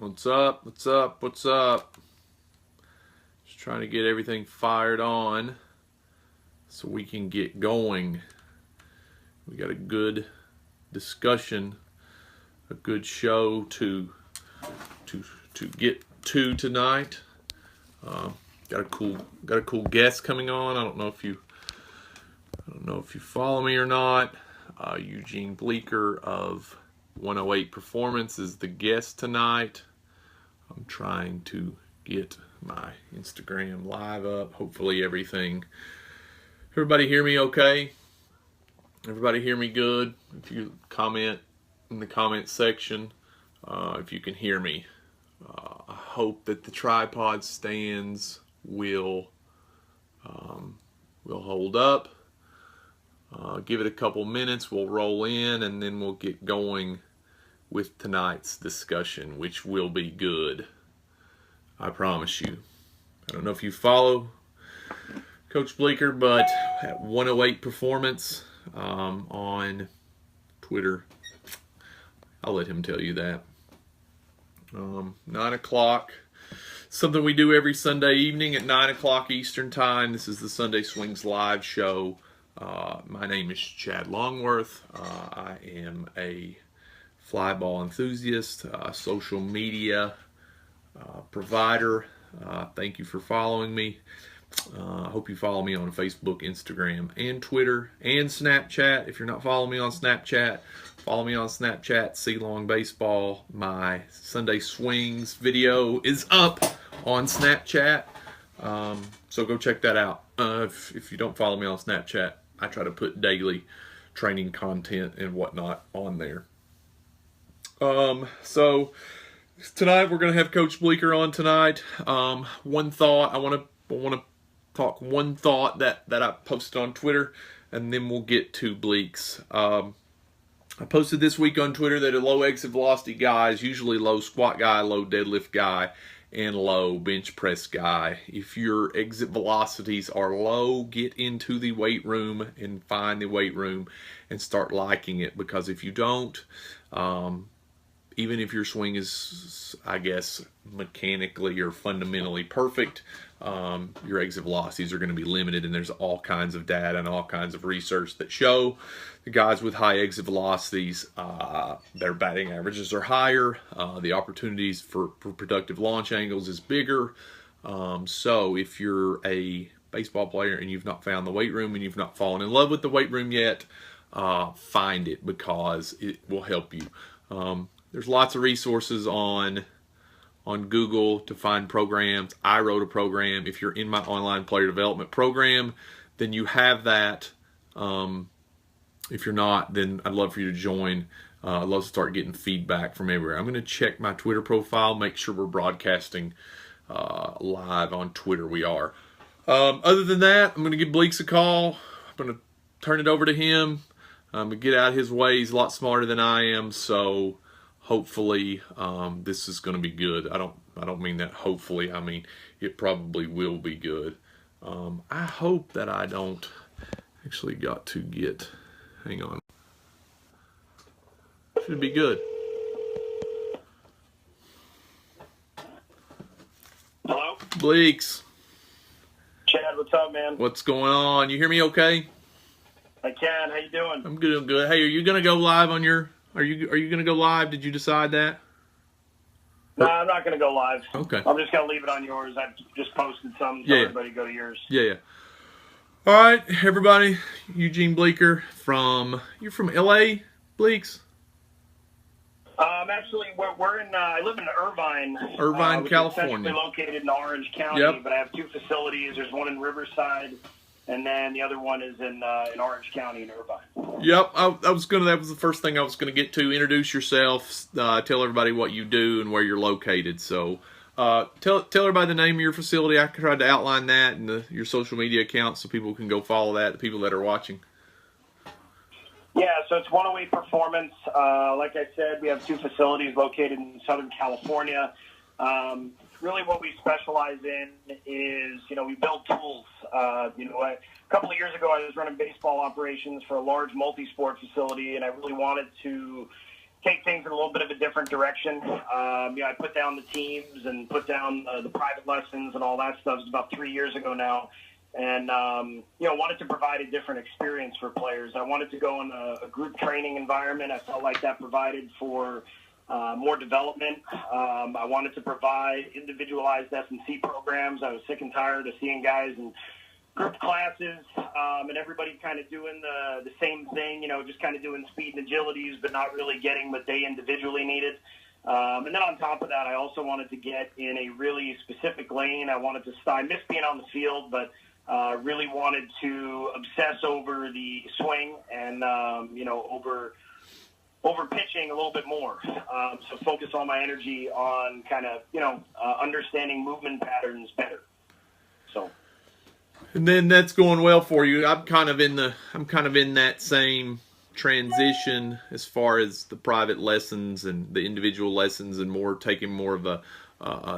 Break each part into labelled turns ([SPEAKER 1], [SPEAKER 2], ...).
[SPEAKER 1] What's up? What's up? What's up? Just trying to get everything fired on so we can get going. We got a good discussion, a good show to get to tonight. Got a cool guest coming on. I don't know if you follow me or not. Eugene Bleeker of 108 Performance is the guest tonight. I'm trying to get my Instagram live up. Hopefully everybody hear me okay? Everybody hear me good? If you comment in the comment section, if you can hear me. I hope that the tripod stands will hold up. Give it a couple minutes, we'll roll in, and then we'll get going with tonight's discussion, which will be good. I promise you. I don't know if you follow Coach Bleeker, but at 108 Performance on Twitter, I'll let him tell you that. 9 o'clock. Something we do every Sunday evening at 9 o'clock Eastern Time. This is the Sunday Swings Live Show. My name is Chad Longworth. I am a fly ball enthusiast, social media provider. Thank you for following me. I hope you follow me on Facebook, Instagram, and Twitter, and Snapchat. If you're not following me on Snapchat, follow me on Snapchat, C Long Baseball. My Sunday Swings video is up on Snapchat, so go check that out. If you don't follow me on Snapchat, I try to put daily training content and whatnot on there. So tonight we're going to have Coach Bleeker on tonight. One thought, I want to talk one thought that I posted on Twitter, and then we'll get to Bleeks. I posted this week on Twitter that a low exit velocity guy is usually low squat guy, low deadlift guy, and low bench press guy. If your exit velocities are low, get into the weight room and find the weight room and start liking it, because if you don't, even if your swing is, I guess, mechanically or fundamentally perfect, your exit velocities are going to be limited, and there's all kinds of data and all kinds of research that show the guys with high exit velocities, their batting averages are higher, the opportunities for productive launch angles is bigger. So if you're a baseball player and you've not found the weight room and you've not fallen in love with the weight room yet, find it, because it will help you. There's lots of resources on Google to find programs. I wrote a program. If you're in my online player development program, then you have that. If you're not, then I'd love for you to join. I'd love to start getting feedback from everywhere. I'm going to check my Twitter profile, make sure we're broadcasting live on Twitter. We are. Other than that, I'm going to give Bleeks a call. I'm going to turn it over to him. I'm going to get out of his way. He's a lot smarter than I am, so hopefully this is going to be good. I don't mean that hopefully. I mean it probably will be good. I hope that I don't actually got to get. Hang on. Should be good.
[SPEAKER 2] Hello?
[SPEAKER 1] Bleeks.
[SPEAKER 2] Chad, what's up, man?
[SPEAKER 1] What's going on? You hear me okay?
[SPEAKER 2] I can. How you doing?
[SPEAKER 1] I'm good. I'm good. Hey, are you going to go live on your... Are you going to go live? Did you decide that?
[SPEAKER 2] No, I'm not going to go live.
[SPEAKER 1] Okay.
[SPEAKER 2] I'm just going to leave it on yours. I've just posted some, so everybody go to yours.
[SPEAKER 1] Yeah. All right, everybody. Eugene Bleeker you're from LA, Bleeks?
[SPEAKER 2] Actually, we're in. I live in Irvine,
[SPEAKER 1] California.
[SPEAKER 2] Which is located in Orange County,
[SPEAKER 1] Yep.
[SPEAKER 2] But I have two facilities. There's one in Riverside, and then the other one is in Orange County in Irvine.
[SPEAKER 1] Yep, that was the first thing I was gonna get to. Introduce yourself, tell everybody what you do and where you're located. So, tell everybody the name of your facility. I tried to outline that and your social media accounts so people can go follow that. The people that are watching.
[SPEAKER 2] Yeah, so it's 108 Performance. Like I said, we have two facilities located in Southern California. Really what we specialize in is, we build tools. A couple of years ago, I was running baseball operations for a large multi-sport facility, and I really wanted to take things in a little bit of a different direction. I put down the teams and put down the private lessons and all that stuff. It was about 3 years ago now. And, wanted to provide a different experience for players. I wanted to go in a group training environment. I felt like that provided for more development. I wanted to provide individualized S&C programs. I was sick and tired of seeing guys in group classes and everybody kind of doing the same thing, just kind of doing speed and agilities, but not really getting what they individually needed. And then on top of that, I also wanted to get in a really specific lane. I wanted to I missed being on the field, but really wanted to obsess over the swing and, over pitching a little bit more. So focus all my energy on kind of, understanding movement patterns better. So.
[SPEAKER 1] And then that's going well for you. I'm kind of in that same transition as far as the private lessons and the individual lessons, and taking more of a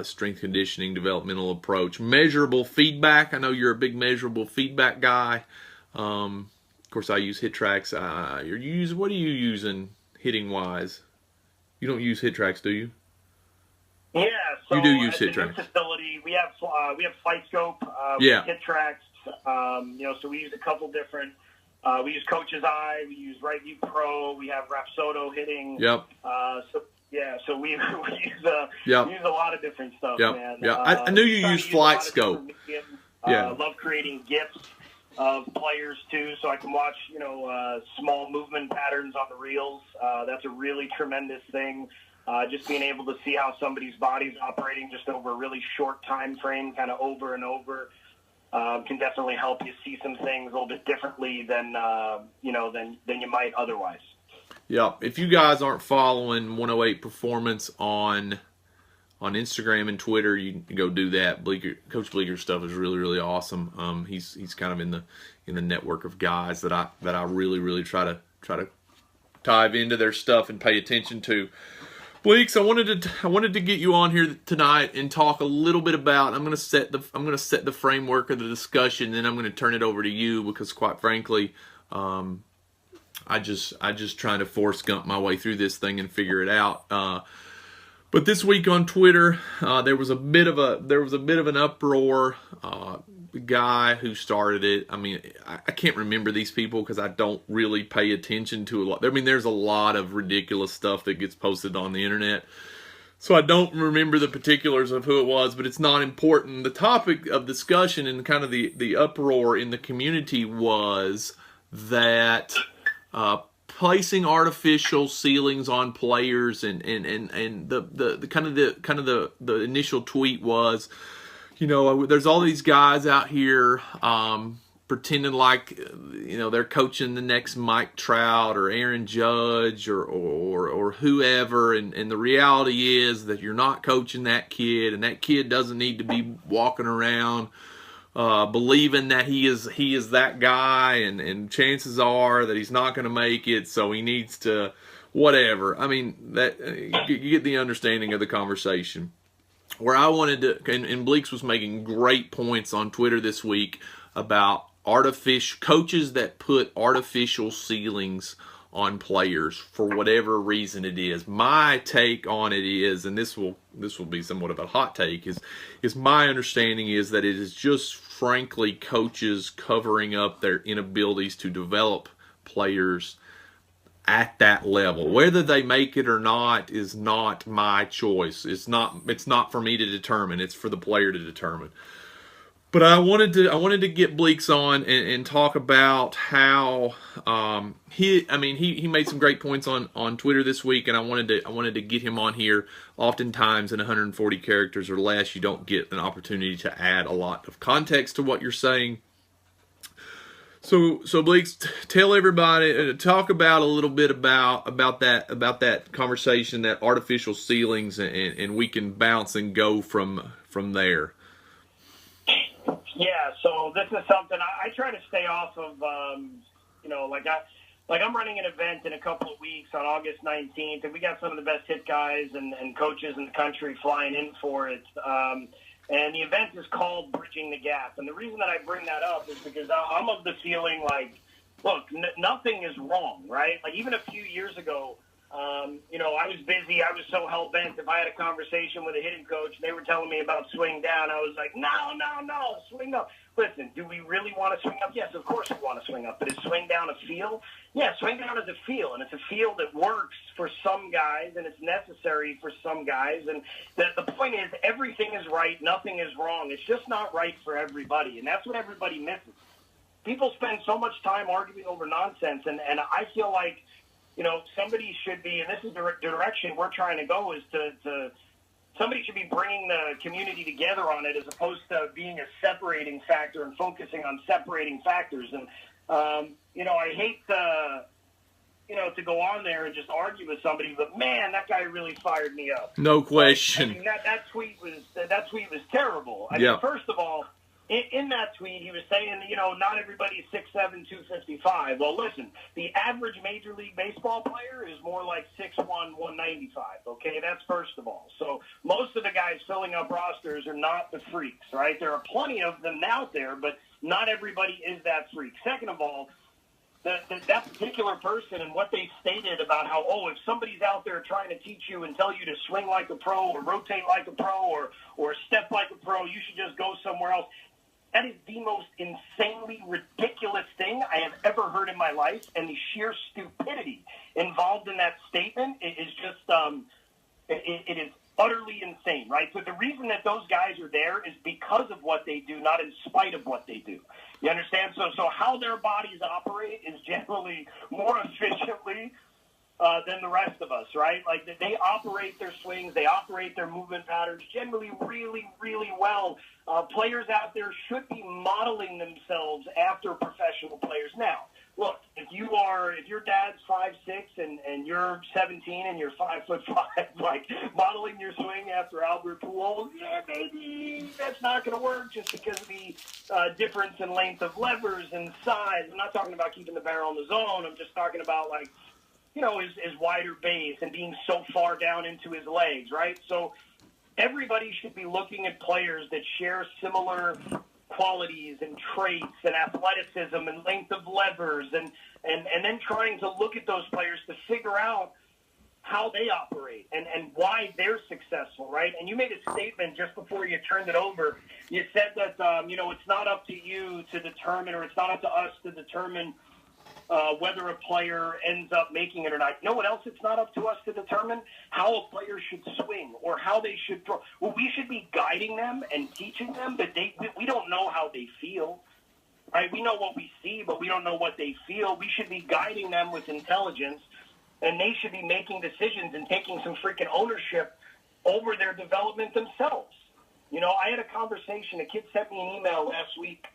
[SPEAKER 1] strength conditioning developmental approach. Measurable feedback. I know you're a big measurable feedback guy. Of course, I use HitTrax. What are you using hitting wise? You don't use HitTrax, do you?
[SPEAKER 2] Yeah, so
[SPEAKER 1] you do use
[SPEAKER 2] at the
[SPEAKER 1] HitTrax.
[SPEAKER 2] new facility, we have FlightScope, HitTrax. So we use a couple different. We use Coach's Eye, we use Right View Pro, we have Rapsodo hitting.
[SPEAKER 1] Yep.
[SPEAKER 2] So we use a lot of different stuff, man.
[SPEAKER 1] Yeah, I knew you used FlightScope.
[SPEAKER 2] Love creating GIFs of players too, so I can watch small movement patterns on the reels. That's a really tremendous thing. Just being able to see how somebody's body's operating just over a really short time frame, kind of over and over, can definitely help you see some things a little bit differently than you might otherwise.
[SPEAKER 1] Yeah, if you guys aren't following 108 Performance on Instagram and Twitter, you can go do that. Coach Bleeker's stuff is really, really awesome. He's kind of in the network of guys that I really, really try to dive into their stuff and pay attention to. Bleeks, I wanted to get you on here tonight and talk a little bit about. I'm going to set the framework of the discussion, then I'm going to turn it over to you because, quite frankly, I just trying to Forrest Gump my way through this thing and figure it out. But this week on Twitter, there was a bit of an uproar. The guy who started it, I mean, I can't remember these people because I don't really pay attention to a lot. I mean, there's a lot of ridiculous stuff that gets posted on the internet, so I don't remember the particulars of who it was, but it's not important. The topic of discussion and kind of the uproar in the community was that placing artificial ceilings on players, and the initial tweet was, there's all these guys out here pretending like they're coaching the next Mike Trout or Aaron Judge or whoever, and the reality is that you're not coaching that kid, and that kid doesn't need to be walking around believing that he is that guy, and chances are that he's not going to make it, so he needs to whatever. I mean, that you get the understanding of the conversation. Where I wanted to, and Bleeks was making great points on Twitter this week about coaches that put artificial ceilings on players for whatever reason it is. My take on it is, and this will be somewhat of a hot take, is my understanding is that it is just frankly coaches covering up their inabilities to develop players at that level. Whether they make it or not is not my choice. It's not for me to determine. It's for the player to determine. But I wanted to get Bleeks on and talk about how he made some great points on Twitter this week, and I wanted to get him on here. Oftentimes in 140 characters or less, you don't get an opportunity to add a lot of context to what you're saying. So Bleeks, tell everybody, talk about a little bit about that conversation, that artificial ceilings, and we can bounce and go from there.
[SPEAKER 2] Yeah, so this is something I try to stay off of. I'm running an event in a couple of weeks on August 19th, and we got some of the best hit guys and coaches in the country flying in for it. And the event is called Bridging the Gap. And the reason that I bring that up is because I'm of the feeling like, look, nothing is wrong, right? Like even a few years ago, I was busy. I was so hell-bent. If I had a conversation with a hitting coach, they were telling me about swing down. I was like, no, swing up. Listen, do we really want to swing up? Yes, of course we want to swing up. But is swing down a feel? Yeah, swing down is a feel, and it's a feel that works for some guys, and it's necessary for some guys. And the point is, everything is right, nothing is wrong. It's just not right for everybody, and that's what everybody misses. People spend so much time arguing over nonsense, and I feel like, somebody should be, and this is the direction we're trying to go, is to somebody should be bringing the community together on it as opposed to being a separating factor and focusing on separating factors. And, I hate to go on there and just argue with somebody, but man, that guy really fired me up.
[SPEAKER 1] No question.
[SPEAKER 2] I mean, that tweet was terrible. I mean, first of all, in that tweet, he was saying, not everybody's 6'7", 255. Well, listen, the average Major League Baseball player is more like 6'1", 195, okay? That's first of all. So most of the guys filling up rosters are not the freaks, right? There are plenty of them out there, but not everybody is that freak. Second of all, that particular person and what they stated about how, if somebody's out there trying to teach you and tell you to swing like a pro or rotate like a pro or step like a pro, you should just go somewhere else. That is the most insanely ridiculous thing I have ever heard in my life, and the sheer stupidity involved in that statement is just it is utterly insane, right? So the reason that those guys are there is because of what they do, not in spite of what they do. You understand? So how their bodies operate is generally more efficiently than the rest of us, right? Like, they operate their swings, they operate their movement patterns generally really, really well. Players out there should be modeling themselves after professional players. Now, look, if your dad's 5'6" and you're 17 and you're 5'5", like modeling your swing after Albert Pujols, yeah, maybe that's not going to work just because of the difference in length of levers and size. I'm not talking about keeping the barrel in the zone. I'm just talking about, like, his wider base and being so far down into his legs, right? So everybody should be looking at players that share similar qualities and traits and athleticism and length of levers and then trying to look at those players to figure out how they operate and why they're successful, right? And you made a statement just before you turned it over. You said that, it's not up to you to determine, or it's not up to us to determine whether a player ends up making it or not. You know what else it's not up to us to determine? How a player should swing or how they should throw. Well, we should be guiding them and teaching them, but we don't know how they feel. Right? We know what we see, but we don't know what they feel. We should be guiding them with intelligence, and they should be making decisions and taking some freaking ownership over their development themselves. I had a conversation. A kid sent me an email last week,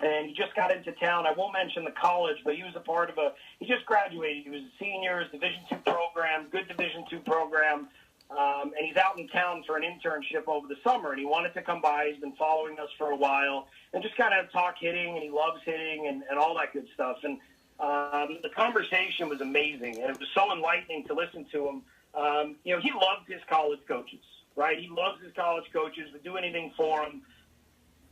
[SPEAKER 2] and he just got into town. I won't mention the college, but he was a part of he just graduated. He was a senior, his Division II program, good Division II program, and he's out in town for an internship over the summer, and he wanted to come by. He's been following us for a while and just kind of talk hitting, and he loves hitting and all that good stuff. And the conversation was amazing, and it was so enlightening to listen to him. He loved his college coaches, right? He loves his college coaches, would do anything for them.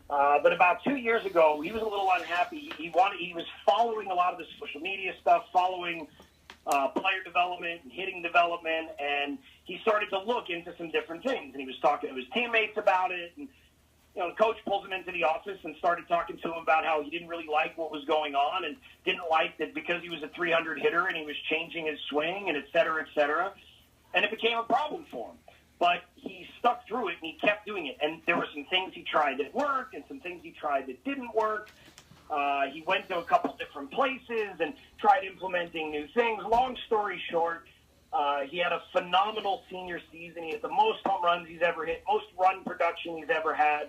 [SPEAKER 2] But about 2 years ago, he was a little unhappy. He was following a lot of the social media stuff, following player development and hitting development, and he started to look into some different things. And he was talking to his teammates about it. And the coach pulls him into the office and started talking to him about how he didn't really like what was going on and didn't like that because he was a 300 hitter and he was changing his swing and et cetera, and it became a problem for him. But he stuck through it, and he kept doing it. And there were some things he tried that worked and some things he tried that didn't work. He went to a couple different places and tried implementing new things. Long story short, he had a phenomenal senior season. He had the most home runs he's ever hit, most run production he's ever had.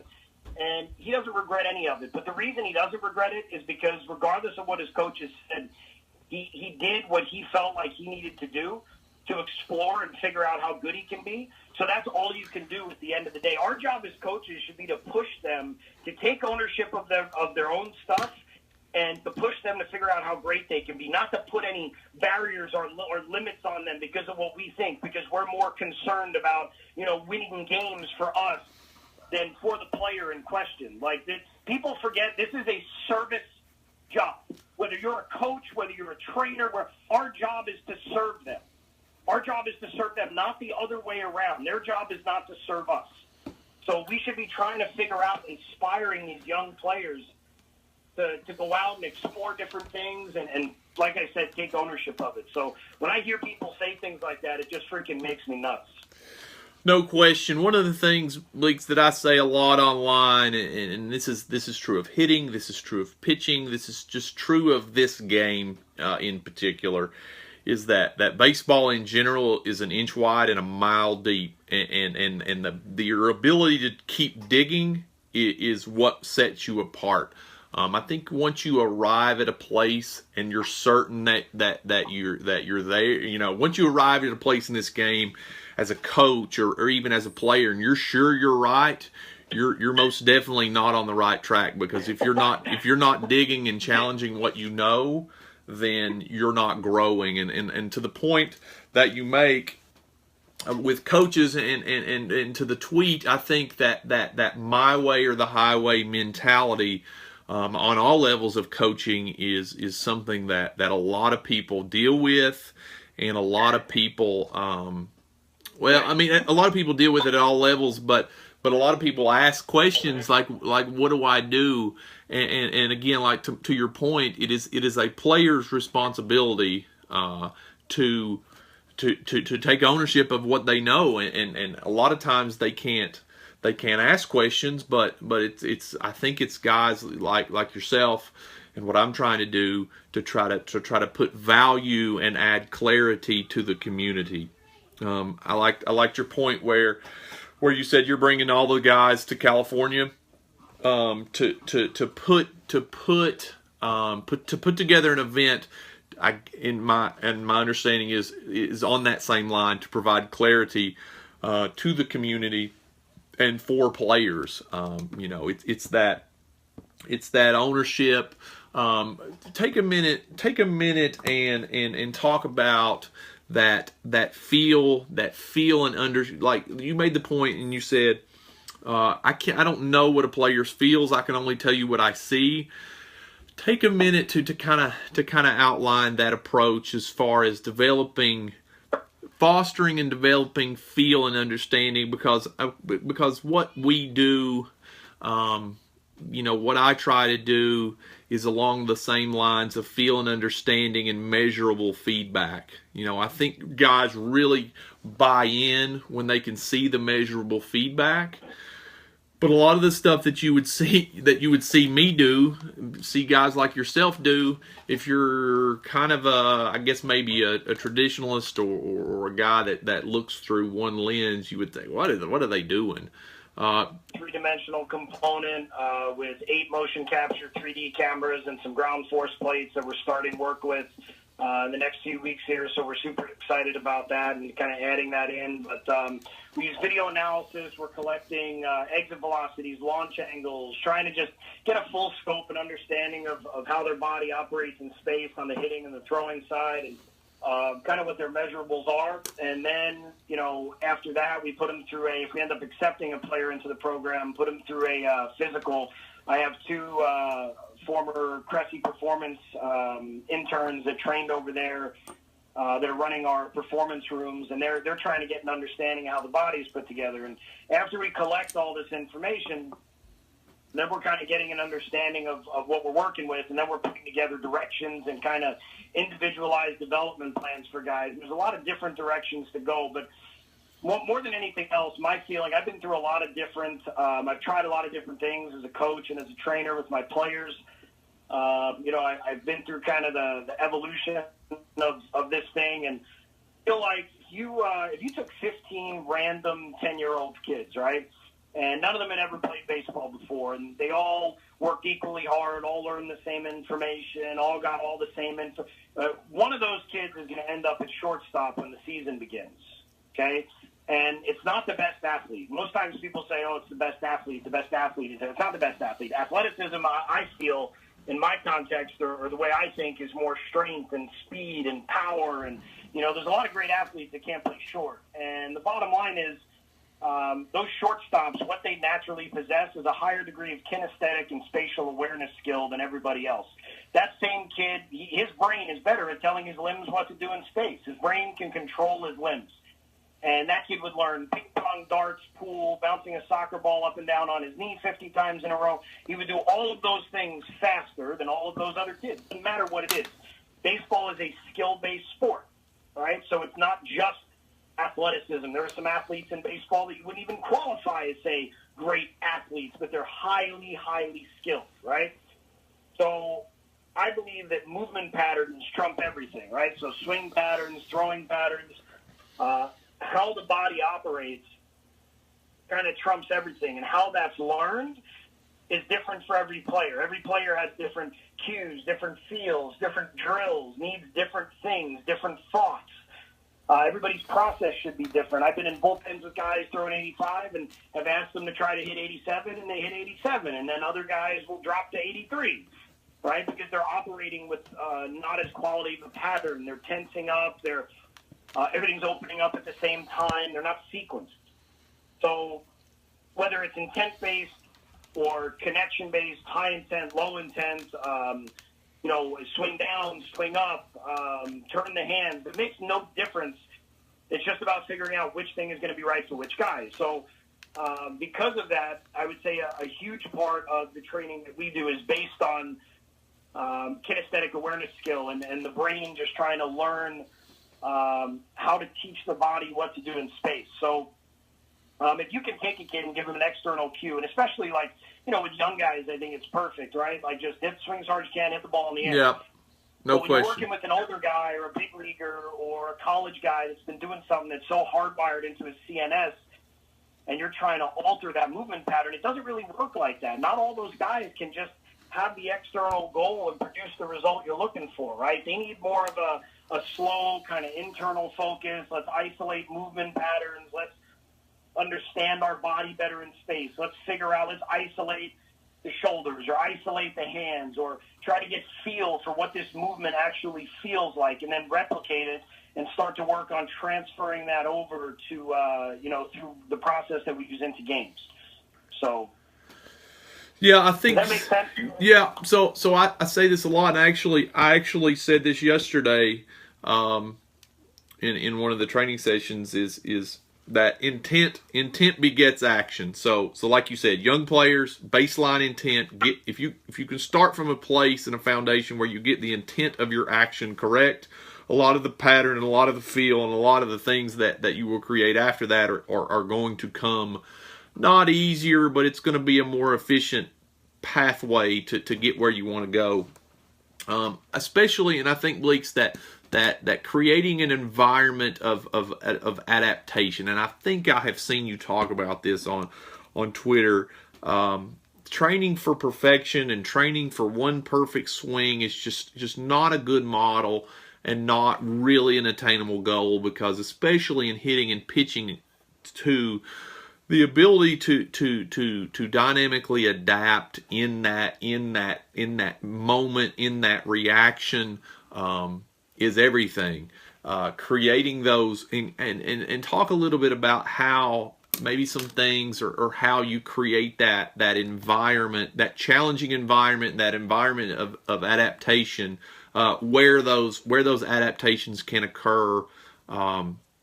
[SPEAKER 2] And he doesn't regret any of it. But the reason he doesn't regret it is because regardless of what his coaches said, he did what he felt like he needed to do to explore and figure out how good he can be. So that's all you can do at the end of the day. Our job as coaches should be to push them to take ownership of their own stuff and to push them to figure out how great they can be, not to put any barriers or limits on them because of what we think, because we're more concerned about, winning games for us than for the player in question. Like, people forget this is a service job. Whether you're a coach, whether you're a trainer, where our job is to serve them. Our job is to serve them, not the other way around. Their job is not to serve us. So we should be trying to figure out inspiring these young players to go out and explore different things and, like I said, take ownership of it. So when I hear people say things like that, it just freaking makes me nuts.
[SPEAKER 1] No question. One of the things, Bleaks, that I say a lot online, and this is true of hitting, this is true of pitching, this is just true of this game in particular, is that baseball in general is an inch wide and a mile deep, and your ability to keep digging is what sets you apart. I think once you arrive at a place and you're certain that you're there, once you arrive at a place in this game as a coach or even as a player, and you're sure you're right, you're most definitely not on the right track, because if you're not digging and challenging what you know, then you're not growing. And to the point that you make with coaches and to the tweet, I think that my way or the highway mentality on all levels of coaching is something that a lot of people deal with, and a lot of people, a lot of people deal with it at all levels, but a lot of people ask questions like what do I do? And again, like to your point, it is a player's responsibility to take ownership of what they know, and a lot of times they can't ask questions, but it's I think it's guys like yourself and what I'm trying to do to try to put value and add clarity to the community. I liked your point where you said you're bringing all the guys to California to put together an event. My understanding is on that same line, to provide clarity to the community and for players. It's that ownership. Take a minute and talk about that feel and like you made the point and you said, I don't know what a player feels. I can only tell you what I see. Take a minute to kind of outline that approach as far as fostering and developing feel and understanding, because what we do, what I try to do is along the same lines of feel and understanding and measurable feedback. I think guys really buy in when they can see the measurable feedback. But a lot of the stuff that you would see me do, see guys like yourself do, if you're kind of I guess maybe a traditionalist or a guy that looks through one lens, you would think, what are they doing?
[SPEAKER 2] Three-dimensional component with 8 motion capture 3D cameras and some ground force plates that we're starting work with in the next few weeks here, so we're super excited about that and kind of adding that in. But we use video analysis. We're collecting exit velocities, launch angles, trying to just get a full scope and understanding of how their body operates in space on the hitting and the throwing side, and kind of what their measurables are. And then, after that, we put them through if we end up accepting a player into the program, put them through a physical. I have 2 former Cressy Performance interns that trained over there. They're running our performance rooms, and they're trying to get an understanding of how the body's put together. And after we collect all this information, then we're kind of getting an understanding of what we're working with, and then we're putting together directions and kind of individualized development plans for guys. And there's a lot of different directions to go, but more than anything else, my feeling, I've been through a lot of different, I've tried a lot of different things as a coach and as a trainer with my players. I've been through kind of the evolution of this thing, and I feel like if you took 15 random 10-year-old kids, right, and none of them had ever played baseball before, and they all worked equally hard, all learned the same information, all got all the same info, one of those kids is going to end up at shortstop when the season begins, okay? And it's not the best athlete. Most times people say, oh, it's the best athlete. It's not the best athlete. Athleticism, I feel, in my context, or the way I think, is more strength and speed and power. And, there's a lot of great athletes that can't play short. And the bottom line is those shortstops, what they naturally possess is a higher degree of kinesthetic and spatial awareness skill than everybody else. that same kid, his brain is better at telling his limbs what to do in space. His brain can control his limbs. And that kid would learn ping pong, darts, pool, bouncing a soccer ball up and down on his knee 50 times in a row. He would do all of those things faster than all of those other kids. Doesn't matter what it is. Baseball is a skill-based sport, right? So it's not just athleticism. There are some athletes in baseball that you wouldn't even qualify as, say, great athletes, but they're highly, highly skilled, right? So I believe that movement patterns trump everything, right? So swing patterns, throwing patterns, how the body operates kind of trumps everything. And how that's learned is different for every player. Every player has different cues, different feels, different drills, needs different things, different thoughts. Everybody's process should be different. I've been in bullpens with guys throwing 85 and have asked them to try to hit 87, and they hit 87. And then other guys will drop to 83, right? Because they're operating with not as quality of a pattern. They're tensing up. Everything's opening up at the same time. They're not sequenced. So whether it's intent-based or connection-based, high intent, low intent, swing down, swing up, turn the hands, it makes no difference. It's just about figuring out which thing is going to be right for which guy. So because of that, I would say a huge part of the training that we do is based on kinesthetic awareness skill and the brain just trying to learn how to teach the body what to do in space. So if you can take a kid and give him an external cue, and especially with young guys, I think it's perfect, right? Like just swing as hard as you can, hit the ball in the air.
[SPEAKER 1] Yeah, no
[SPEAKER 2] when
[SPEAKER 1] question.
[SPEAKER 2] You're working with an older guy or a big leaguer or a college guy that's been doing something that's so hardwired into his CNS, and you're trying to alter that movement pattern, it doesn't really work like that. Not all those guys can just have the external goal and produce the result you're looking for, right? They need more of a slow kind of internal focus. Let's isolate movement patterns. Let's understand our body better in space. Let's isolate the shoulders or isolate the hands or try to get feel for what this movement actually feels like and then replicate it and start to work on transferring that over to, through the process that we use into games. So,
[SPEAKER 1] yeah, I think
[SPEAKER 2] does that make sense?
[SPEAKER 1] Yeah, so I say this a lot, and I actually said this yesterday in one of the training sessions is that intent begets action. So like you said, young players, baseline intent, if you can start from a place and a foundation where you get the intent of your action correct, a lot of the pattern and a lot of the feel and a lot of the things that you will create after that are going to come not easier, but it's going to be a more efficient pathway to get where you want to go. Especially, and I think, Bleeks, that creating an environment of adaptation, and I think I have seen you talk about this on Twitter. Training for perfection and training for one perfect swing is just not a good model and not really an attainable goal, because especially in hitting and pitching too, the ability to dynamically adapt in that moment, in that reaction, is everything. Creating those and talk a little bit about how maybe some things or how you create that environment, that challenging environment, that environment of adaptation, where those adaptations can occur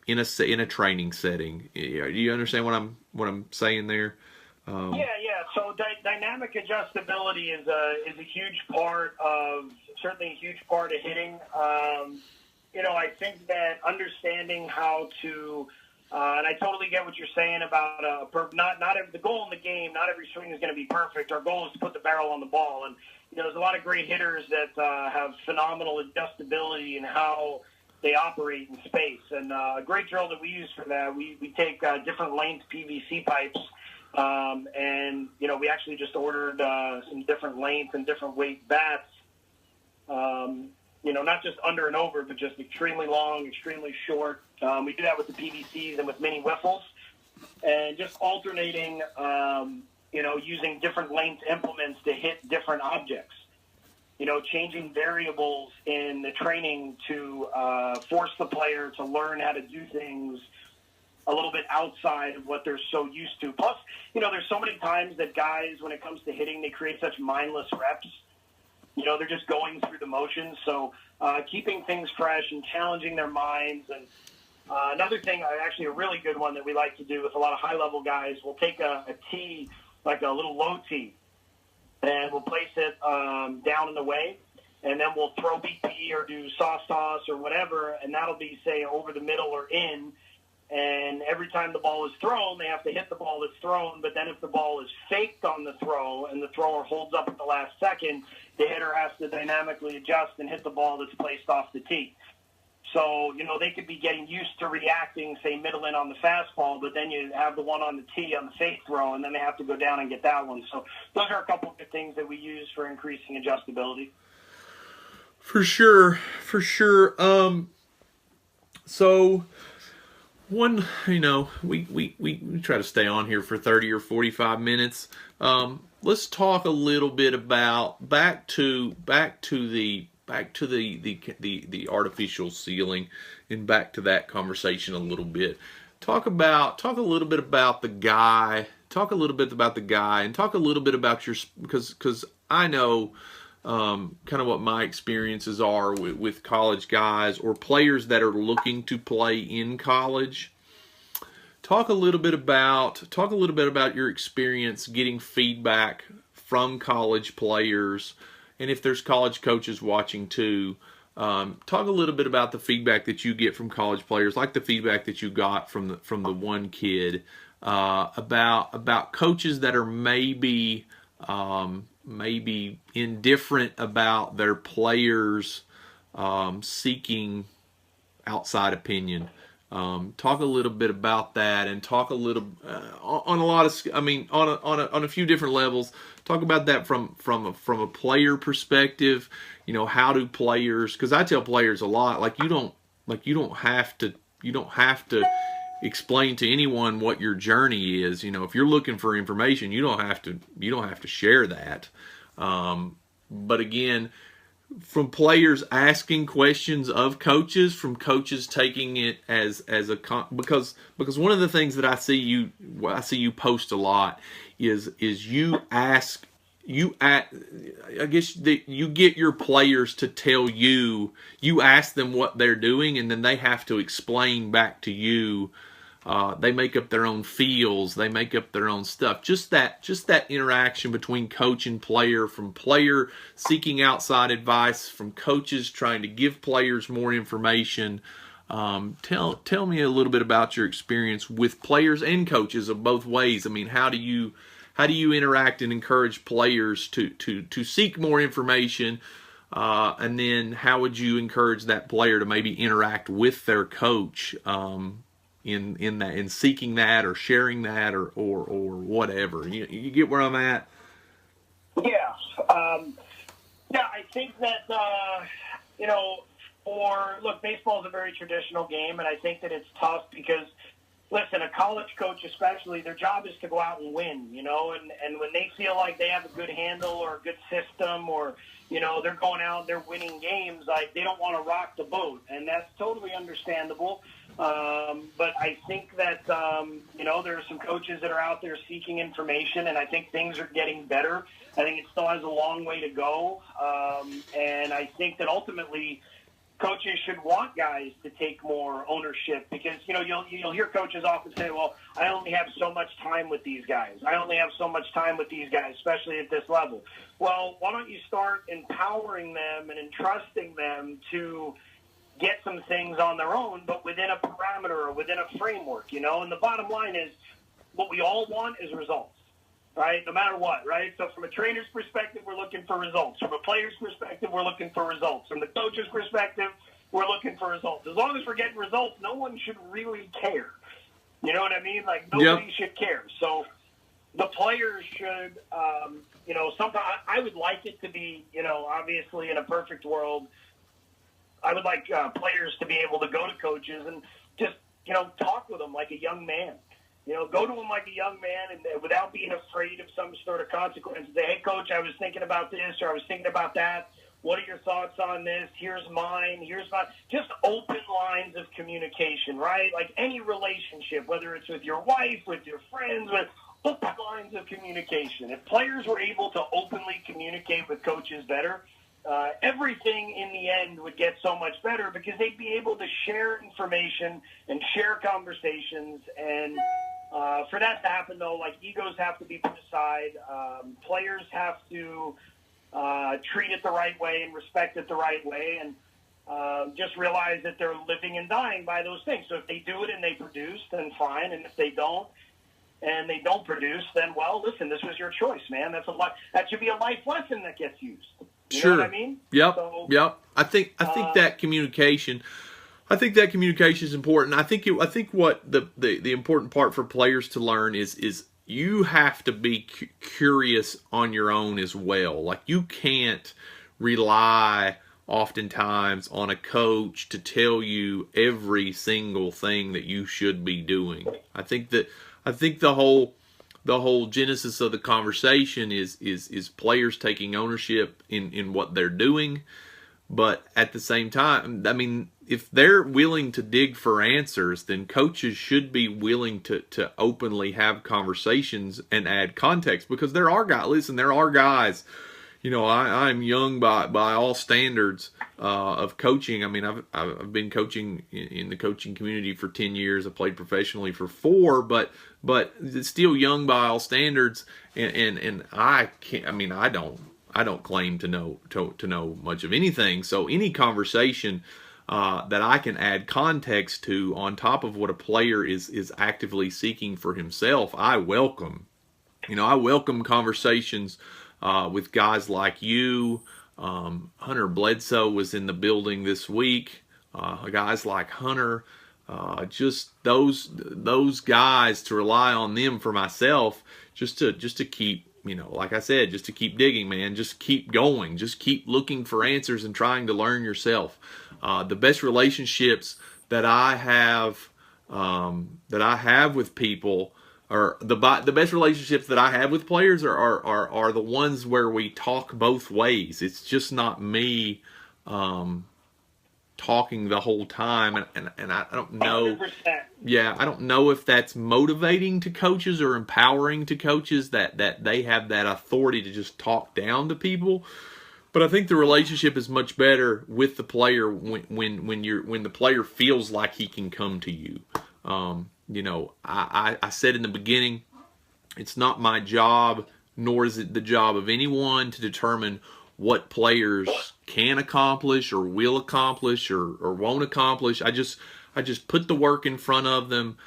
[SPEAKER 1] in a training setting. Do you understand what I'm saying there?
[SPEAKER 2] Yeah. So dynamic adjustability is a huge part of hitting. I think that understanding how to, and I totally get what you're saying about not every, the goal in the game. Not every swing is going to be perfect. Our goal is to put the barrel on the ball, and there's a lot of great hitters that have phenomenal adjustability in how they operate in space. And a great drill that we use for that, we take different length PVC pipes, and we actually just ordered some different length and different weight bats. Not just under and over, but just extremely long, extremely short. We do that with the PVCs and with mini wiffles, and just alternating, using different length implements to hit different objects. Changing variables in the training to force the player to learn how to do things a little bit outside of what they're so used to. Plus, there's so many times that guys, when it comes to hitting, they create such mindless reps. they're just going through the motions. So keeping things fresh and challenging their minds. And another thing, actually a really good one that we like to do with a lot of high-level guys, we'll take a tee, like a little low tee, and we'll place it down in the way, and then we'll throw BP or do soft toss or whatever, and that'll be, say, over the middle or in. And every time the ball is thrown, they have to hit the ball that's thrown. But then if the ball is faked on the throw and the thrower holds up at the last second, the hitter has to dynamically adjust and hit the ball that's placed off the tee. So, they could be getting used to reacting, say, middle in on the fastball, but then you have the one on the tee on the fake throw, and then they have to go down and get that one. So those are a couple of good things that we use for increasing adjustability.
[SPEAKER 1] For sure. So one, we try to stay on here for 30 or 45 minutes. Let's talk a little bit about back to the artificial ceiling, and back to that conversation a little bit. Talk a little bit about the guy. Talk a little bit about the guy, and talk a little bit about because I know kind of what my experiences are with college guys or players that are looking to play in college. Talk a little bit about your experience getting feedback from college players, and if there's college coaches watching too, talk a little bit about the feedback that you get from college players, like the feedback that you got from the one kid, about coaches that are maybe indifferent about their players seeking outside opinion. Talk a little bit about that, and talk a little on a lot of, on a few different levels. Talk about that from a player perspective. How do players? Because I tell players a lot, you don't have to explain to anyone what your journey is. If you're looking for information, you don't have to share that. But again, from players asking questions of coaches, from coaches taking it as because one of the things that I see you post a lot is you get your players to tell you ask them what they're doing, and then they have to explain back to you. They make up their own feels. They make up their own stuff. Just that interaction between coach and player, from player seeking outside advice, from coaches trying to give players more information. Tell me a little bit about your experience with players and coaches of both ways. How do you interact and encourage players to seek more information? And then how would you encourage that player to maybe interact with their coach? In seeking that or sharing that or whatever. You get where I'm at?
[SPEAKER 2] Yeah. I think that, baseball is a very traditional game, and I think that it's tough because, listen, a college coach especially, their job is to go out and win, and when they feel like they have a good handle or a good system or, they're going out, they're winning games, they don't want to rock the boat, and that's totally understandable. But I think that, there are some coaches that are out there seeking information, and I think things are getting better. I think it still has a long way to go. And I think that ultimately coaches should want guys to take more ownership because, you'll hear coaches often say, well, I only have so much time with these guys. I only have so much time with these guys, especially at this level. Well, why don't you start empowering them and entrusting them to get some things on their own, but within a parameter or within a framework, And the bottom line is what we all want is results, right? No matter what, right? So from a trainer's perspective, we're looking for results. From a player's perspective, we're looking for results. From the coach's perspective, we're looking for results. As long as we're getting results, no one should really care. You know what I mean? Nobody should care. So the players should, sometimes I would like it to be, obviously in a perfect world, I would like players to be able to go to coaches and just, talk with them like a young man. Go to them like a young man and without being afraid of some sort of consequence. Say, hey, coach, I was thinking about this or I was thinking about that. What are your thoughts on this? Here's mine. Just open lines of communication, right? Like any relationship, whether it's with your wife, with your friends, with open lines of communication. If players were able to openly communicate with coaches better, everything in the end would get so much better because they'd be able to share information and share conversations. And for that to happen, though, like, egos have to be put aside. Players have to treat it the right way and respect it the right way, and just realize that they're living and dying by those things. So if they do it and they produce, then fine. And if they don't, and they don't produce, then, well, listen, this was your choice, man. That should be a life lesson that gets used. You
[SPEAKER 1] Sure.
[SPEAKER 2] know what I mean?
[SPEAKER 1] Yep.
[SPEAKER 2] So,
[SPEAKER 1] yep. I think that communication. I think that communication is important. I think what the important part for players to learn is you have to be curious on your own as well. Like, you can't rely oftentimes on a coach to tell you every single thing that you should be doing. I think the whole genesis of the conversation is players taking ownership in what they're doing. But at the same time, I mean, if they're willing to dig for answers, then coaches should be willing to openly have conversations and add context, because there are guys, you know, I'm young by all standards of coaching. I mean, I've been coaching in the coaching community for 10 years. I played professionally for 4, but it's still young by all standards. And I can't. I mean, I don't claim to know much of anything. So any conversation that I can add context to on top of what a player is actively seeking for himself, I welcome. You know, I welcome conversations with guys like you. Hunter Bledsoe was in the building this week. Guys like Hunter, just those guys, to rely on them for myself, just to keep, you know, like I said, just to keep digging, man. Just keep going. Just keep looking for answers and trying to learn yourself. The best relationships that I have with people, or the best relationships that I have with players are the ones where we talk both ways. It's just not me talking the whole time, and I don't know.
[SPEAKER 2] 100%.
[SPEAKER 1] Yeah, I don't know if that's motivating to coaches or empowering to coaches that they have that authority to just talk down to people. But I think the relationship is much better with the player when the player feels like he can come to you. You know, I said in the beginning, it's not my job, nor is it the job of anyone, to determine what players can accomplish or will accomplish or won't accomplish. I just put the work in front of them,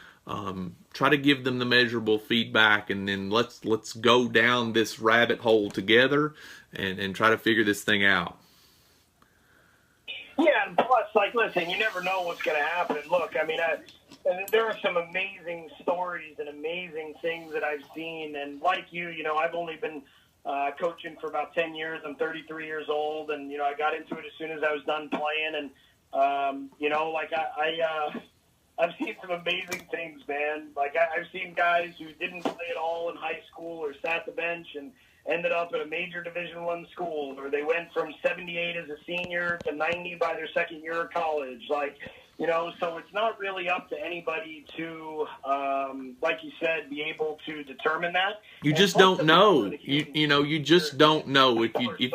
[SPEAKER 1] try to give them the measurable feedback, and then let's go down this rabbit hole together and try to figure this thing out.
[SPEAKER 2] Yeah, and plus, like, listen, you never know what's going to happen. Look, I mean, there are some amazing stories and amazing things that I've seen, and like you know, I've only been coaching for about 10 years. I'm 33 years old, and, you know, I got into it as soon as I was done playing, and, you know, like, I've seen some amazing things, man. Like, I've seen guys who didn't play at all in high school or sat the bench and ended up at a major Division I school, or they went from 78 as a senior to 90 by their second year of college. Like, you know, so it's not really up to anybody to, like you said, be able to determine that.
[SPEAKER 1] You just don't know. You know, you just don't know if you just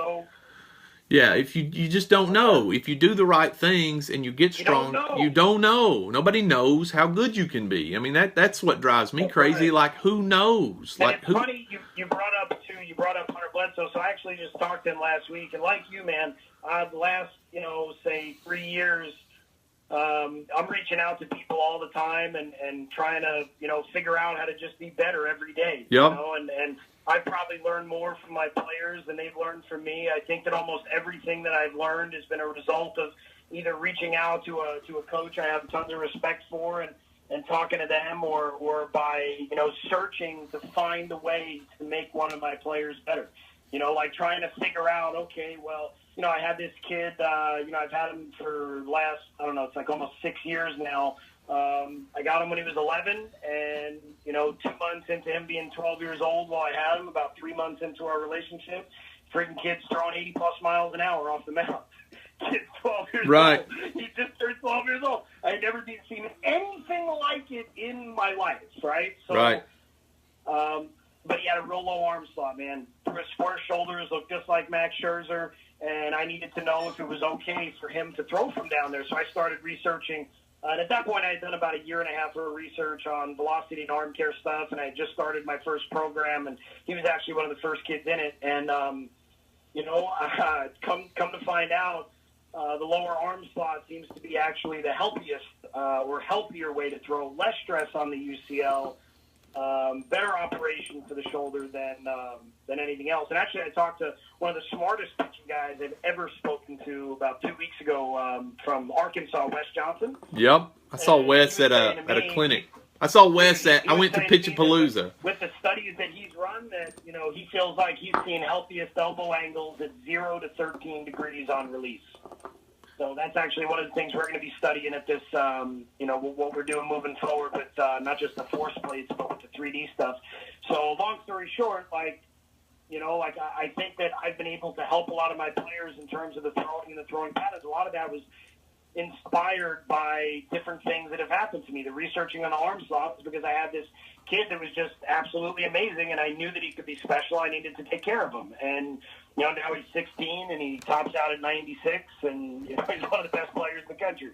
[SPEAKER 1] don't know. If you do the right things and you get strong, you don't know. Nobody knows how good you can be. I mean, that's what drives me crazy. Right. Like, who knows?
[SPEAKER 2] And
[SPEAKER 1] like,
[SPEAKER 2] it's funny you brought up Hunter Bledsoe. So I actually just talked to him last week, and like you, man, the last, you know, say 3 years, I'm reaching out to people all the time and trying to, you know, figure out how to just be better every day.
[SPEAKER 1] Yep.
[SPEAKER 2] You know, and I've probably learned more from my players than they've learned from me. I think that almost everything that I've learned has been a result of either reaching out to a coach I have tons of respect for and talking to them, or by, you know, searching to find a way to make one of my players better. You know, like trying to figure out, okay, well, you know, I had this kid, you know, I've had him for last, I don't know, it's like almost 6 years now. I got him when he was 11, and, you know, 2 months into him being 12 years old while I had him, about 3 months into our relationship, freaking kid's throwing 80-plus miles an hour off the mound. Kid's 12 years
[SPEAKER 1] right.
[SPEAKER 2] old. He just turned 12 years old. I had never seen anything like it in my life, right? So,
[SPEAKER 1] right.
[SPEAKER 2] But he had a real low arm slot, man. His square shoulders looked just like Max Scherzer, and I needed to know if it was okay for him to throw from down there. So I started researching. And at that point, I had done about 1.5 years of research on velocity and arm care stuff, and I had just started my first program, and he was actually one of the first kids in it. And, come to find out, the lower arm slot seems to be actually the healthiest or healthier way to throw, less stress on the UCL, better operation for the shoulder than anything else. And actually, I talked to one of the smartest pitching guys I've ever spoken to about 2 weeks ago from Arkansas, Wes Johnson.
[SPEAKER 1] Yep, I saw Wes at a clinic. I saw Wes I went to Pitchapalooza.
[SPEAKER 2] With the studies that he's run, that he feels like he's seen healthiest elbow angles at 0 to 13 degrees on release. So that's actually one of the things we're going to be studying at this, what we're doing moving forward with not just the force plates, but with the 3D stuff. So long story short, I think that I've been able to help a lot of my players in terms of the throwing and the throwing patterns. A lot of that was inspired by different things that have happened to me. The researching on the arm slots, because I had this kid that was just absolutely amazing, and I knew that he could be special. I needed to take care of him. And, now he's 16, and he tops out at 96, and he's one of the best players in the country.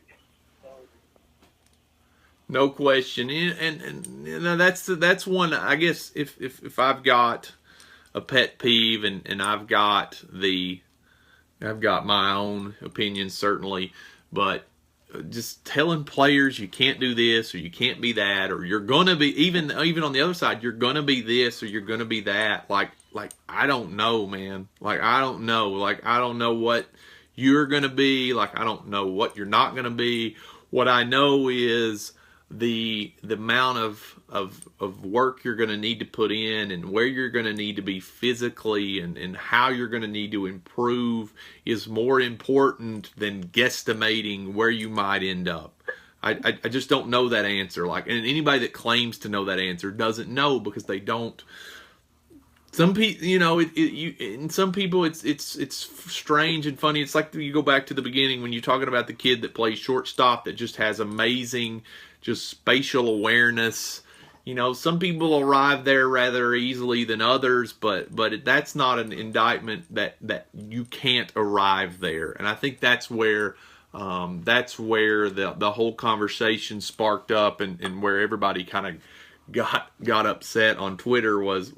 [SPEAKER 1] No question. And that's one, I guess, if I've got a pet peeve, and I've got my own opinions, certainly, but just telling players you can't do this or you can't be that, or you're gonna be, even on the other side, you're gonna be this or you're gonna be that. Like I don't know, man. I don't know. I don't know what you're gonna be. I don't know what you're not gonna be. What I know is the amount of work you're going to need to put in, and where you're going to need to be physically, and how you're going to need to improve is more important than guesstimating where you might end up. I just don't know that answer. And anybody that claims to know that answer doesn't know, because they don't. Some people, in some people, it's strange and funny. It's like you go back to the beginning when you're talking about the kid that plays shortstop that just has amazing, just spatial awareness. Some people arrive there rather easily than others, but that's not an indictment that you can't arrive there. And I think that's where the whole conversation sparked up, and where everybody kind of got upset on Twitter was,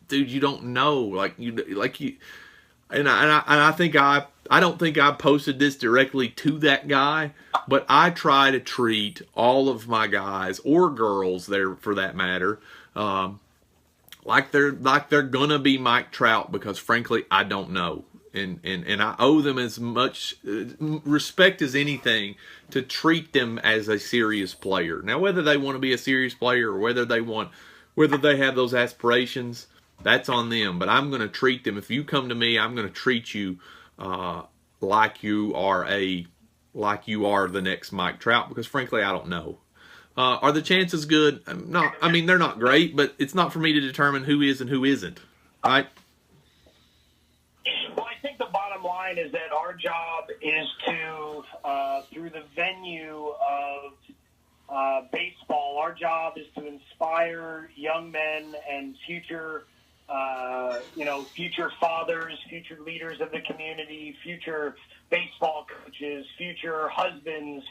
[SPEAKER 1] dude, you don't know, and I think I don't think I posted this directly to that guy, but I try to treat all of my guys, or girls there for that matter, like they're gonna be Mike Trout, because frankly I don't know, and I owe them as much respect as anything to treat them as a serious player. Now, whether they want to be a serious player or whether they have those aspirations, that's on them. But I'm going to treat them. If you come to me, I'm going to treat you like you are the next Mike Trout, because frankly I don't know. Are the chances good? No, I mean, they're not great, but it's not for me to determine who is and who isn't, right?
[SPEAKER 2] Well, I think the bottom line is that our job is to, through the venue of baseball, our job is to inspire young men and future fathers, future leaders of the community, future baseball coaches, future husbands,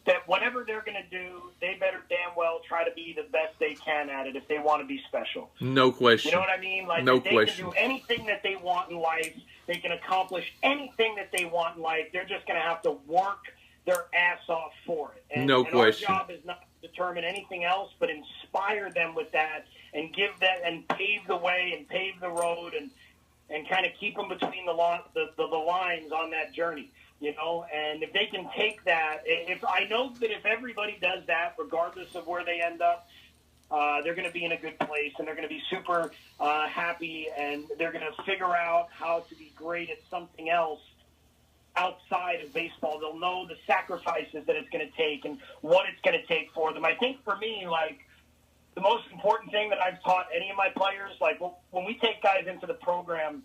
[SPEAKER 2] that whatever they're going to do, they better damn well try to be the best they can at it if they want to be special.
[SPEAKER 1] No question.
[SPEAKER 2] You know what I mean?
[SPEAKER 1] No
[SPEAKER 2] they
[SPEAKER 1] question.
[SPEAKER 2] can do anything that they want in life. They can accomplish anything that they want in life. They're just going to have to work their ass off for it. And
[SPEAKER 1] question.
[SPEAKER 2] Our job is not to determine anything else, but inspire them with that, and give that, and pave the way and pave the road, and kind of keep them between the lines on that journey. And if they can take that, if I know that if everybody does that, regardless of where they end up, they're going to be in a good place, and they're going to be super happy, and they're going to figure out how to be great at something else outside of baseball. They'll know the sacrifices that it's going to take and what it's going to take for them. I think for me, the most important thing that I've taught any of my players, when we take guys into the program,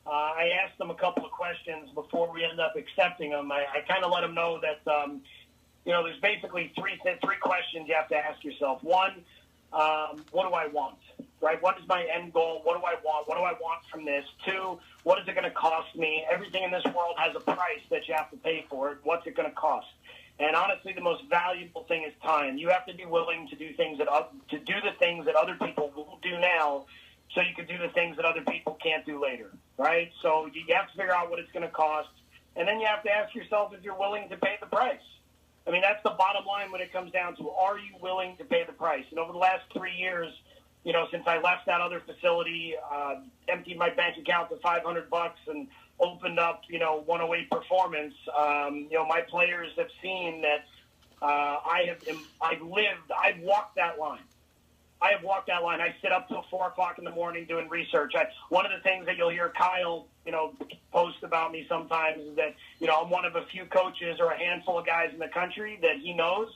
[SPEAKER 2] I ask them a couple of questions before we end up accepting them. I kind of let them know that, there's basically three questions you have to ask yourself. One, what do I want? right? What is my end goal? What do I want? What do I want from this? 2, what is it going to cost me? Everything in this world has a price that you have to pay for it. What's it going to cost? And honestly, the most valuable thing is time. You have to be willing to do things that the things that other people won't do now, so you can do the things that other people can't do later, right? So you have to figure out what it's going to cost, and then you have to ask yourself if you're willing to pay the price. I mean, that's the bottom line when it comes down to, are you willing to pay the price? And over the last 3 years, since I left that other facility, emptied my bank account to $500 and opened up, 108 Performance, my players have seen that I've walked that line. I have walked that line. I sit up till 4 o'clock in the morning doing research. One of the things that you'll hear Kyle, post about me sometimes is that, I'm one of a few coaches or a handful of guys in the country that he knows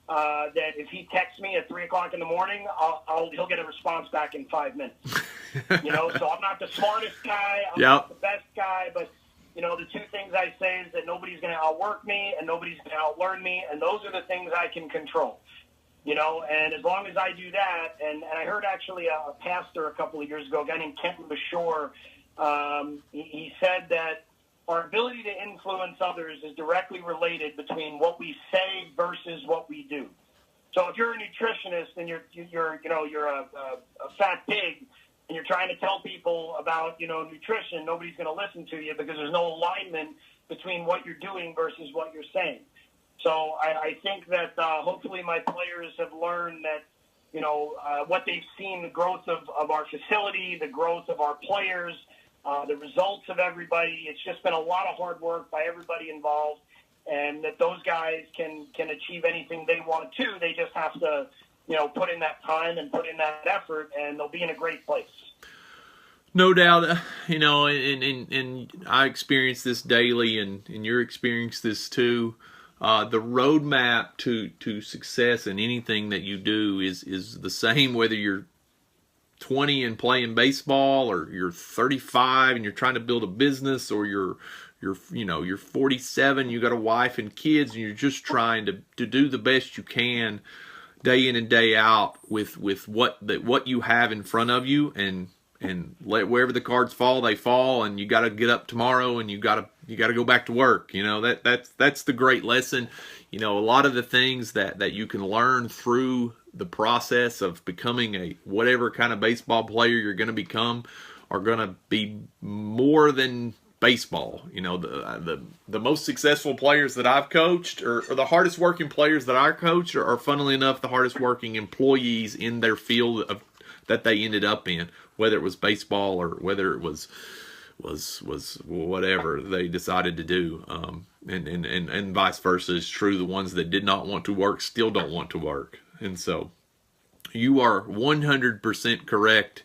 [SPEAKER 2] that if he texts me at 3 o'clock in the morning, he'll get a response back in 5 minutes. So I'm not the smartest guy. I'm not the best guy, but the 2 things I say is that nobody's going to outwork me and nobody's going to outlearn me, and those are the things I can control. And as long as I do that, and I heard actually a pastor a couple of years ago, a guy named Kenton Bashore, he said that our ability to influence others is directly related between what we say versus what we do. So if you're a nutritionist and you're a fat pig and you're trying to tell people about, nutrition, nobody's going to listen to you because there's no alignment between what you're doing versus what you're saying. So I think that hopefully my players have learned that, what they've seen, the growth of our facility, the growth of our players, the results of everybody. It's just been a lot of hard work by everybody involved, and that those guys can achieve anything they want to. They just have to, put in that time and put in that effort, and they'll be in a great place.
[SPEAKER 1] No doubt, and I experience this daily, and you're experiencing this too. The roadmap to success in anything that you do is the same, whether you're 20 and playing baseball, or you're 35 and you're trying to build a business, or you're 47, you got a wife and kids, and you're just trying to do the best you can day in and day out with what you have in front of you, and let wherever the cards fall, they fall, and you got to get up tomorrow, and you got to go back to work. That's the great lesson. A lot of the things that you can learn through the process of becoming a whatever kind of baseball player you're going to become are going to be more than baseball. The most successful players that I've coached, or the hardest working players that I coached, are funnily enough the hardest working employees in their field that they ended up in, whether it was baseball or whether it was whatever they decided to do, and vice versa is true. The ones that did not want to work still don't want to work, and so you are 100% correct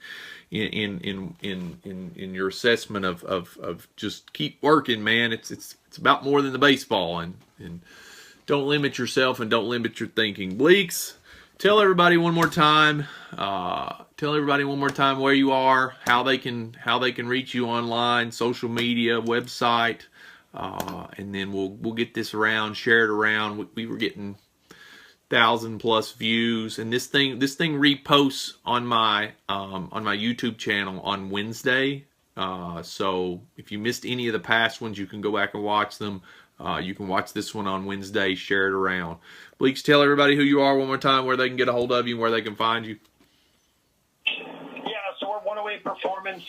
[SPEAKER 1] in your assessment of just keep working, man. It's about more than the baseball, and don't limit yourself and don't limit your thinking. Bleeks, tell everybody one more time. Where you are, how they can reach you online, social media, website, and then we'll get this around, share it around. We were getting 1,000+ views, and this thing reposts on my YouTube channel on Wednesday. So if you missed any of the past ones, you can go back and watch them. You can watch this one on Wednesday. Share it around. Bleeks, tell everybody who you are one more time, where they can get a hold of you and where they can find you.
[SPEAKER 2] Yeah, so we're 108 Performance.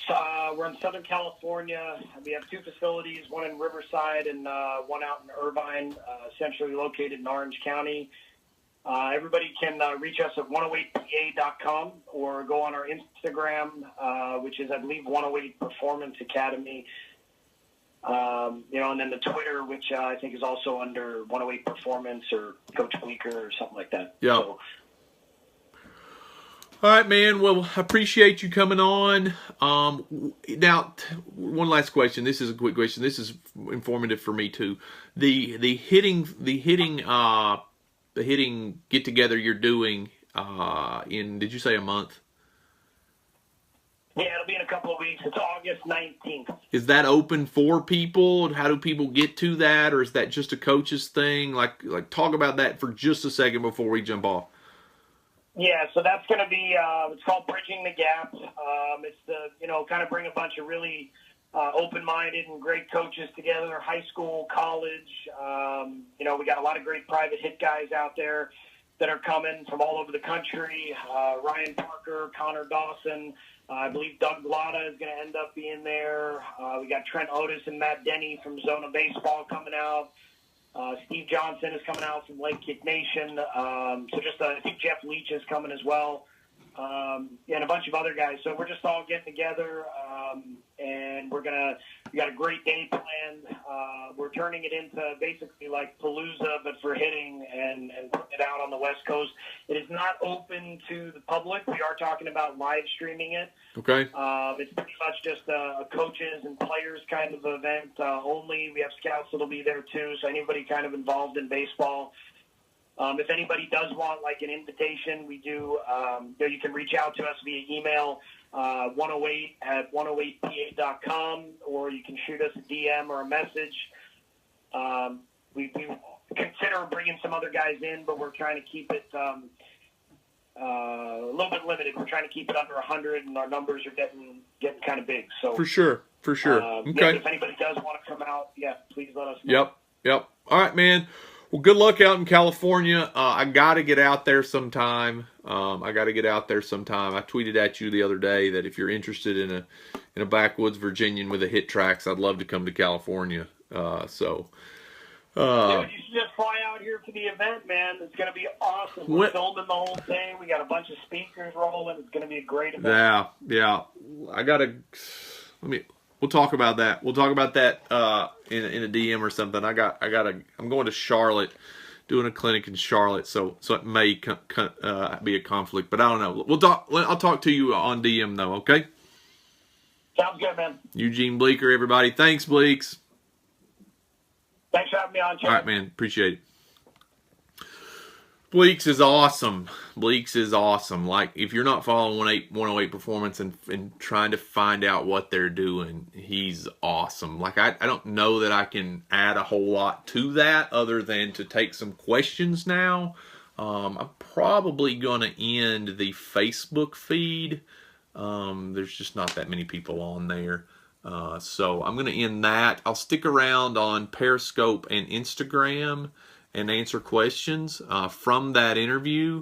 [SPEAKER 2] We're in Southern California. We have 2 facilities, one in Riverside and one out in Irvine, centrally located in Orange County. Everybody can reach us at 108pa.com or go on our Instagram, which is, I believe, 108 Performance Academy. And then the Twitter, which I think is also under 108 Performance or Coach Bleeker or something like that.
[SPEAKER 1] Yeah.
[SPEAKER 2] So,
[SPEAKER 1] all right, man. Well, I appreciate you coming on. Now, one last question. This is a quick question. This is informative for me too. The hitting get together you're doing in, did you say a month?
[SPEAKER 2] Yeah, it'll be in a couple of weeks. It's August 19th.
[SPEAKER 1] Is that open for people? How do people get to that, or is that just a coach's thing? Like talk about that for just a second before we jump off.
[SPEAKER 2] Yeah, so that's going to be, it's called Bridging the Gap. It's the, kind of bring a bunch of really open-minded and great coaches together, high school, college. We got a lot of great private hit guys out there that are coming from all over the country. Ryan Parker, Connor Dawson. I believe Doug Glotta is going to end up being there. We got Trent Otis and Matt Denny from Zona Baseball coming out. Steve Johnson is coming out from Lake Kick Nation. I think Jeff Leach is coming as well. And a bunch of other guys. So we're just all getting together, and we got a great day planned. We're turning it into basically like Palooza, but for hitting and putting it out on the West Coast. It is not open to the public. We are talking about live streaming it.
[SPEAKER 1] Okay.
[SPEAKER 2] It's pretty much just a coaches and players kind of event only. We have scouts that'll be there too, so anybody kind of involved in baseball. If anybody does want like an invitation, we do. You can reach out to us via email, 108@108pa.com, or you can shoot us a DM or a message. We consider bringing some other guys in, but we're trying to keep it a little bit limited. We're trying to keep it under 100, and our numbers are getting kind of big. So
[SPEAKER 1] For sure. Okay.
[SPEAKER 2] Yeah, if anybody does want to come out, please let us know.
[SPEAKER 1] Yep. All right, man. Well, good luck out in California. I got to get out there sometime. I tweeted at you the other day that if you're interested in a backwoods Virginian with a hit tracks, I'd love to come to California.
[SPEAKER 2] Dude, you should just fly out here for the event, man. It's going to be awesome. We're filming the whole thing. We got a bunch of speakers rolling. It's going to be a great event.
[SPEAKER 1] Yeah. We'll talk about that. We'll talk about that in a DM or something. I'm going to Charlotte, doing a clinic in Charlotte, so it may be a conflict, but I don't know. I'll talk to you on DM though. Okay.
[SPEAKER 2] Sounds good, man.
[SPEAKER 1] Eugene Bleeker, everybody. Thanks, Bleeks.
[SPEAKER 2] Thanks for having me on, Chad.
[SPEAKER 1] All right, man. Appreciate it. Bleeks is awesome. Like, if you're not following 108 Performance and trying to find out what they're doing, he's awesome. Like, I don't know that I can add a whole lot to that other than to take some questions now. I'm probably going to end the Facebook feed. There's just not that many people on there. So I'm going to end that. I'll stick around on Periscope and Instagram and answer questions from that interview.